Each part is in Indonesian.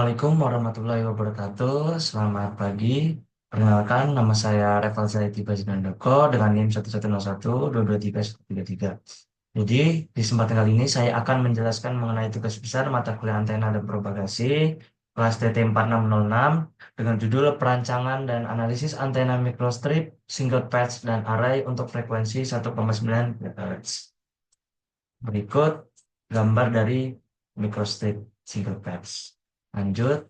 Assalamualaikum warahmatullahi wabarakatuh. Selamat pagi. Perkenalkan, nama saya Reval Zaidi Bazinandoko dengan NIM 1101223133. Jadi, di kesempatan kali ini saya akan menjelaskan mengenai tugas besar mata kuliah antena dan propagasi kelas TT 4606 dengan judul Perancangan dan Analisis Antena Microstrip, Single Patch, dan Array untuk frekuensi 1,9 GHz. Berikut gambar dari microstrip single patch. Lanjut.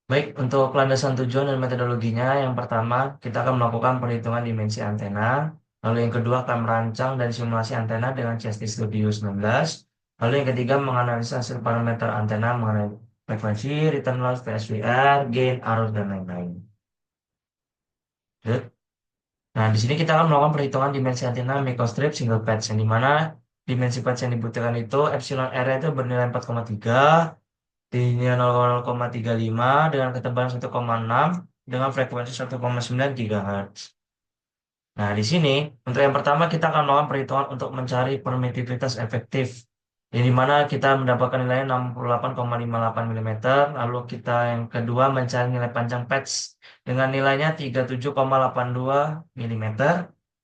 Baik, untuk landasan tujuan dan metodologinya, yang pertama kita akan melakukan perhitungan dimensi antena, lalu yang kedua akan merancang dan simulasi antena dengan CST Studio 19, lalu yang ketiga menganalisa hasil parameter antena mengenai frekuensi, return loss, PSWR, gain, arus, dan lain-lain. Lanjut. Nah, di sini kita akan melakukan perhitungan dimensi antena microstrip single patch, yang dimana dimensi patch yang dibutuhkan itu epsilon R itu bernilai 4,3, tingginya 0,35 dengan ketebalan 1,6 dengan frekuensi 1,9 GHz. Nah, di sini untuk yang pertama kita akan melakukan perhitungan untuk mencari permitivitas efektif. Yang dimana kita mendapatkan nilai 68,58 mm. Lalu kita yang kedua mencari nilai panjang patch dengan nilainya 37,82 mm.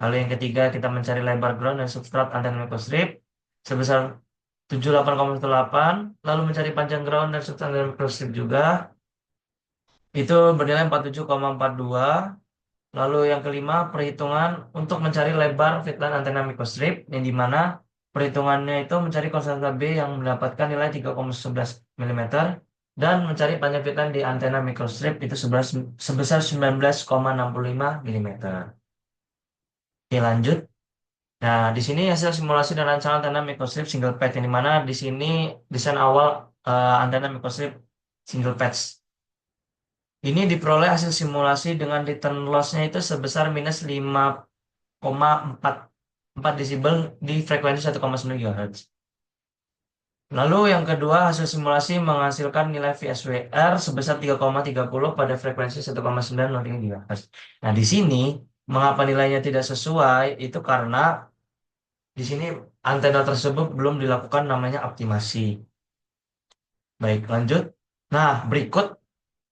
Lalu yang ketiga kita mencari lebar ground dan substrat antena microstrip sebesar 78,18, lalu mencari panjang ground dan substrat antena microstrip juga itu bernilai 47,42. Lalu yang kelima, perhitungan untuk mencari lebar fitline antena microstrip, yang dimana perhitungannya itu mencari konstanta B yang mendapatkan nilai 3,11 mm dan mencari panjang fitline di antena microstrip itu sebesar 19,65 mm. Oke, lanjut. Nah, di sini hasil simulasi dan rancangan antena microstrip single patch, yang dimana di sini desain awal antena microstrip single patch. Ini diperoleh hasil simulasi dengan return loss-nya itu sebesar minus 5,44 desibel di frekuensi 1,9 GHz. Lalu yang kedua, hasil simulasi menghasilkan nilai VSWR sebesar 3,30 pada frekuensi 1,903 GHz. Nah, di sini mengapa nilainya tidak sesuai? Itu karena di sini antena tersebut belum dilakukan namanya optimasi. Baik, lanjut. Nah, berikut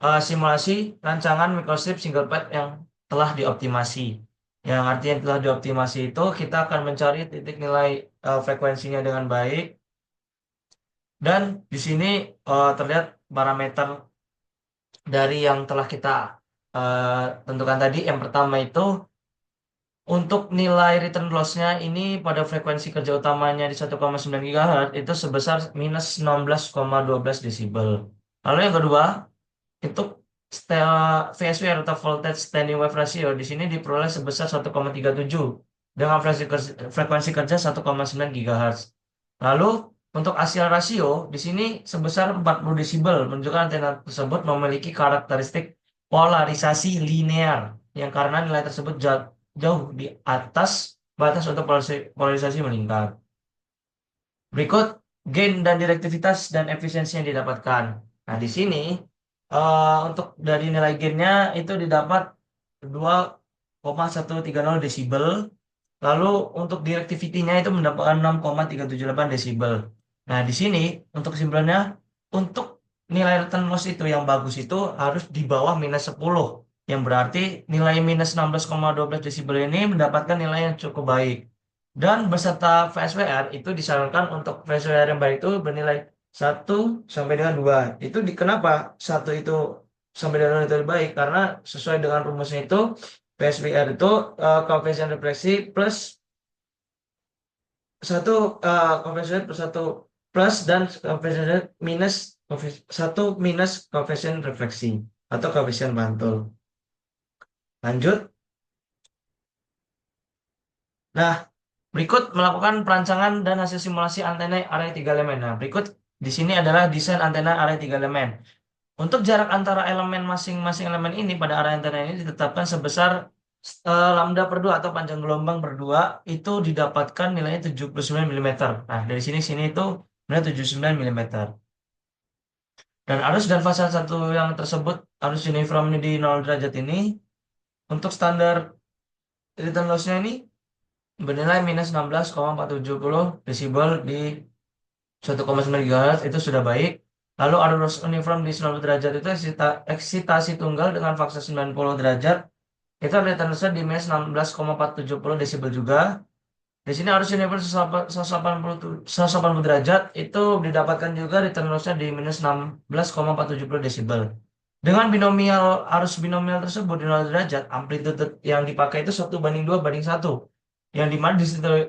simulasi rancangan microstrip single pad yang telah dioptimasi. Yang artinya telah dioptimasi itu kita akan mencari titik nilai frekuensinya dengan baik, dan di sini terlihat parameter dari yang telah kita tentukan tadi. Yang pertama itu untuk nilai return loss-nya ini pada frekuensi kerja utamanya di 1,9 GHz itu sebesar minus 16,12 desibel. Lalu yang kedua, untuk VSWR atau voltage standing wave ratio di sini diperoleh sebesar 1,37 dengan frekuensi kerja 1,9 GHz. Lalu untuk axial rasio di sini sebesar 40 desibel, menunjukkan antena tersebut memiliki karakteristik polarisasi linear yang karena nilai tersebut jauh di atas batas untuk polarisasi meningkat. Berikut gain dan direktivitas dan efisiensi yang didapatkan. Nah, di sini untuk dari nilai gainnya itu didapat 2,130 desibel. Lalu untuk directivity-nya itu mendapatkan 6,378 desibel. Nah, di sini untuk kesimpulannya, untuk nilai return loss itu yang bagus itu harus di bawah minus 10. Yang berarti nilai minus 16,12 desibel ini mendapatkan nilai yang cukup baik. Dan beserta VSWR itu disarankan untuk VSWR yang baik itu bernilai 1 sampai dengan 2. Itu kenapa 1 itu sampai dengan 2 itu lebih baik? Karena sesuai dengan rumusnya itu PSVR itu koefisien refleksi plus satu, koefisien plus satu plus dan koefisien minus 1 minus koefisien refleksi atau koefisien mantul. Lanjut. Nah, berikut melakukan perancangan dan hasil simulasi antena array 3 elemen. Nah, berikut di sini adalah desain antena array 3 elemen. Untuk jarak antara elemen masing-masing elemen ini pada arah antena ini ditetapkan sebesar lambda per 2 atau panjang gelombang per 2 itu didapatkan nilainya 79 mm. Nah, dari sini itu nilai 79 mm. Dan arus dan fase satu yang tersebut arus uniform ini di 0 derajat ini untuk standar return loss-nya ini bernilai minus 16,470 desibel di 1,9 GHz itu sudah baik. Lalu arus uniform di 90 derajat itu eksitasi tunggal dengan faktor 90 derajat itu ada tandanya di minus 16,470 desibel juga. Di sini arus uniform 180 derajat itu didapatkan juga di tandanya di minus 16,470 desibel. Dengan binomial arus binomial tersebut di 0 derajat, amplitude yang dipakai itu 1:2:1. Yang dimana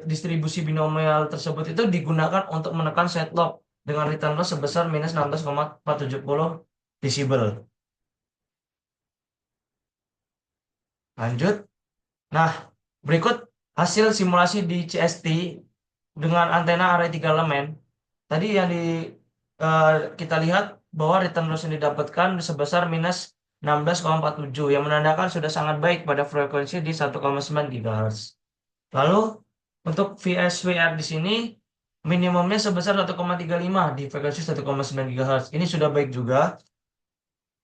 distribusi binomial tersebut itu digunakan untuk menekan side lobe dengan return loss sebesar minus 16,470 desibel. Lanjut. Nah, berikut hasil simulasi di CST dengan antena array 3 elemen. Tadi yang eh, kita lihat bahwa return loss yang didapatkan sebesar minus 16,47 yang menandakan sudah sangat baik pada frekuensi di 1,9 GHz. Lalu untuk VSWR di sini minimumnya sebesar 1,35 di frekuensi 1,9 GHz. Ini sudah baik juga.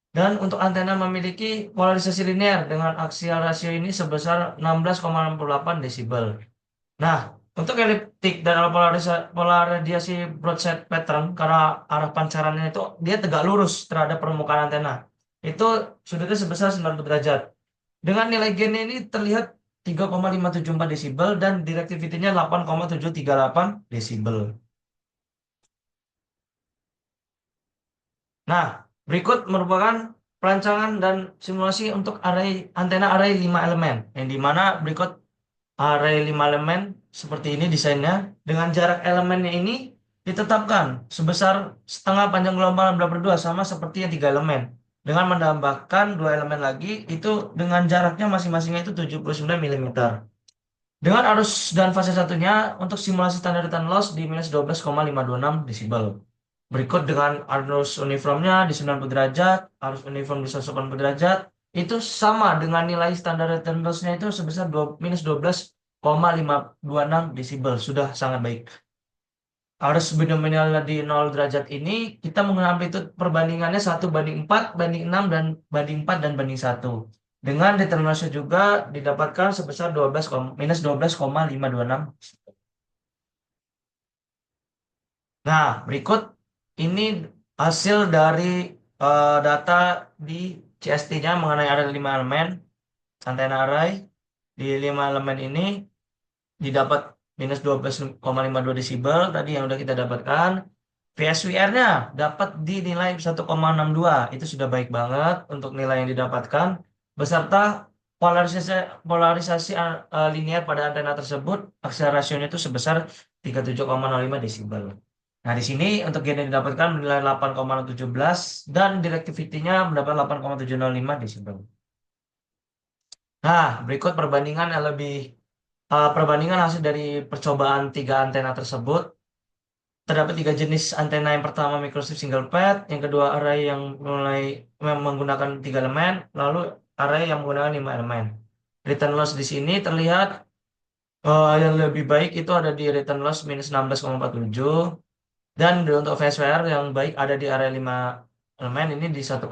Dan untuk antena memiliki polarisasi linear dengan aksial rasio ini sebesar 16,68 desibel. Nah, untuk eliptik dan polaradiasi broadside pattern karena arah pancarannya itu dia tegak lurus terhadap permukaan antena. Itu sudutnya sebesar 90 derajat. Dengan nilai gainnya ini terlihat 3,574 desibel dan directivity-nya 8,738 desibel. Nah, berikut merupakan perancangan dan simulasi untuk antena array 5 elemen, yang dimana berikut array 5 elemen seperti ini desainnya, dengan jarak elemennya ini ditetapkan sebesar setengah panjang gelombang lambda per 2 sama seperti yang 3 elemen. Dengan menambahkan 2 elemen lagi, itu dengan jaraknya masing-masingnya itu 79 mm. Dengan arus dan fase satunya untuk simulasi standar return loss di minus 12,526 desibel. Berikut dengan arus uniformnya di 90 derajat, arus uniform di 180 derajat, itu sama dengan nilai standar return loss-nya itu sebesar minus 12,526 desibel. Sudah sangat baik. Arus binominal di 0 derajat ini kita menggunakan amplitude perbandingannya 1:4, banding 6, dan banding 4, dan banding 1. Dengan determinasi juga didapatkan sebesar minus 12,526. Nah, berikut ini hasil dari data di CST-nya mengenai ada 5 elemen antena array. Di 5 elemen ini didapat minus 12,52 desibel tadi yang udah kita dapatkan. VSWR-nya dapat di nilai 1,62. Itu sudah baik banget untuk nilai yang didapatkan. Beserta polarisasi polarisasi linear pada antena tersebut, akselerasionya itu sebesar 37,05 desibel. Nah, di sini untuk gain yang didapatkan bernilai 8,17 dan directivity-nya mendapat 8,705 desibel. Nah, berikut perbandingan yang lebih perbandingan hasil dari percobaan 3 antena tersebut. Terdapat 3 jenis antena. Yang pertama microstrip single pad, yang kedua array yang menggunakan 3 elemen, lalu array yang menggunakan 5 elemen. Return loss di sini terlihat yang lebih baik itu ada di return loss minus 16,47 dan untuk VSWR yang baik ada di array 5 elemen ini di 1,62.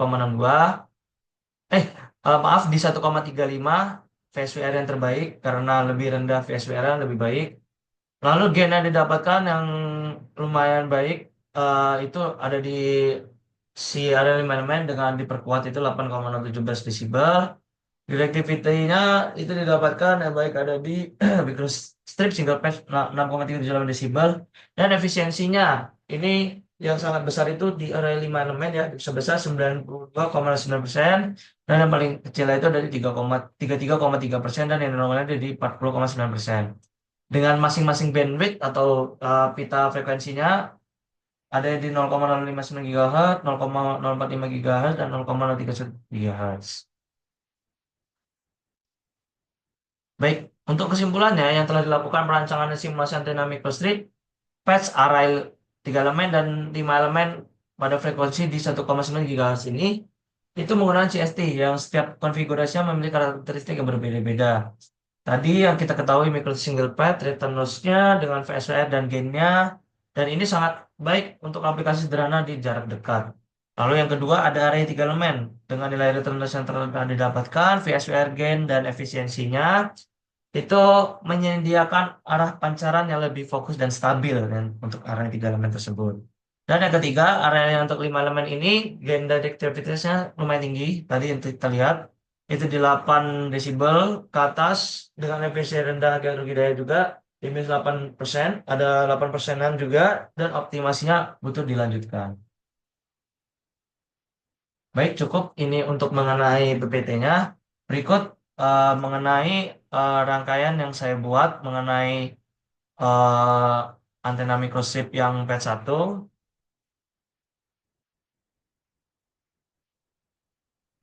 Maaf, di 1,35 VSWR yang terbaik karena lebih rendah VSWR yang lebih baik. Lalu gain yang didapatkan yang lumayan baik itu ada di si area 5 elemen dengan diperkuat itu 8,17 desibel. Directivity-nya itu didapatkan yang baik ada di microstrip single pass 6,378 desibel. Dan efisiensinya ini yang sangat besar itu di area 5 elemen ya sebesar 92,9%, dan yang paling kecil itu dari 33,3% dan yang normalnya ada di 40,9%. Dengan masing-masing bandwidth atau pita frekuensinya ada di 0,059 GHz, 0,045 GHz, dan 0,031 GHz. Baik, untuk kesimpulannya yang telah dilakukan perancangan simulasi antena microstrip, patch array 3 elemen dan 5 elemen pada frekuensi di 1,9 GHz ini itu menggunakan CST yang setiap konfigurasinya memiliki karakteristik yang berbeda-beda. Tadi yang kita ketahui micro single pad, return loss-nya dengan VSWR dan gain-nya, dan ini sangat baik untuk aplikasi sederhana di jarak dekat. Lalu yang kedua ada array 3 elemen dengan nilai return loss yang telah didapatkan, VSWR gain dan efisiensinya. itu menyediakan arah pancaran yang lebih fokus dan stabil kan, untuk area tiga elemen tersebut. Dan yang ketiga, area yang untuk lima elemen ini gain directivitasnya lumayan tinggi. Tadi yang kita lihat itu di 8 desibel ke atas dengan efisiensi rendah garugi daya juga di minus 8%, ada 8%-an juga, dan optimasinya butuh dilanjutkan. Baik, cukup ini untuk mengenai PPT-nya. Berikut mengenai rangkaian yang saya buat mengenai antena microstrip yang PET 1.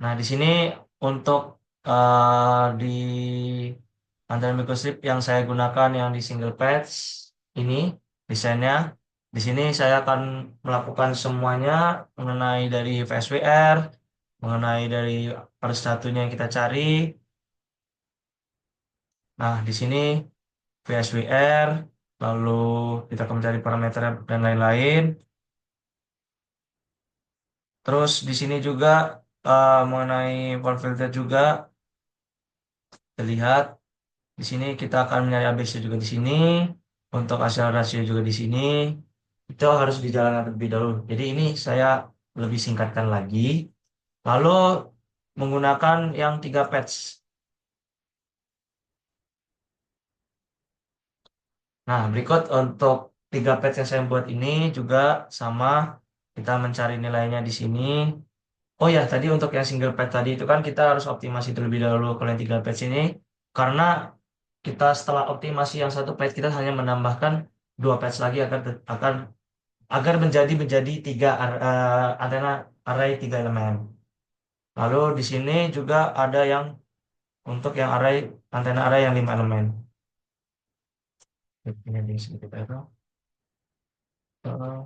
Nah, di sini untuk di antena microstrip yang saya gunakan yang di single patch ini desainnya. Di sini saya akan melakukan semuanya mengenai dari VSWR, mengenai dari per satunya yang kita cari. Nah, di sini VSWR, lalu kita akan mencari parameter dan lain-lain. Terus di sini juga mengenai pore filter juga terlihat. Di sini kita akan mencari ABC juga di sini. Untuk hasil rasio juga di sini. Itu harus dijalankan terlebih dahulu. Jadi ini saya lebih singkatkan lagi. Lalu menggunakan yang 3 patch. Nah, berikut untuk 3 patch yang saya buat ini juga sama. Kita mencari nilainya di sini. Oh ya, tadi untuk yang single patch tadi itu kan kita harus optimasi terlebih dahulu kalau yang 3 patch ini. Karena kita setelah optimasi yang 1 patch kita hanya menambahkan 2 patch lagi agar menjadi tiga antena array 3 elemen. Lalu di sini juga ada yang untuk yang antena array yang 5 elemen. Ini di sini kita itu. Eh,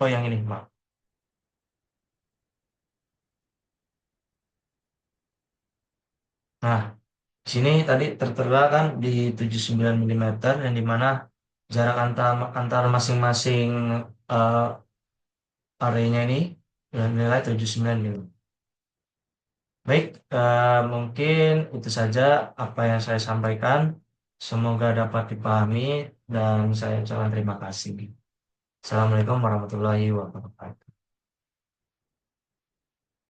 Oh yang ini, maaf. Nah, di sini tadi tertera kan di 79 mm, yang dimana jarak antar masing-masing eh, arraynya ini dengan nilai 79 mm. Baik, mungkin itu saja apa yang saya sampaikan. Semoga dapat dipahami dan saya ucapkan terima kasih. Assalamualaikum warahmatullahi wabarakatuh.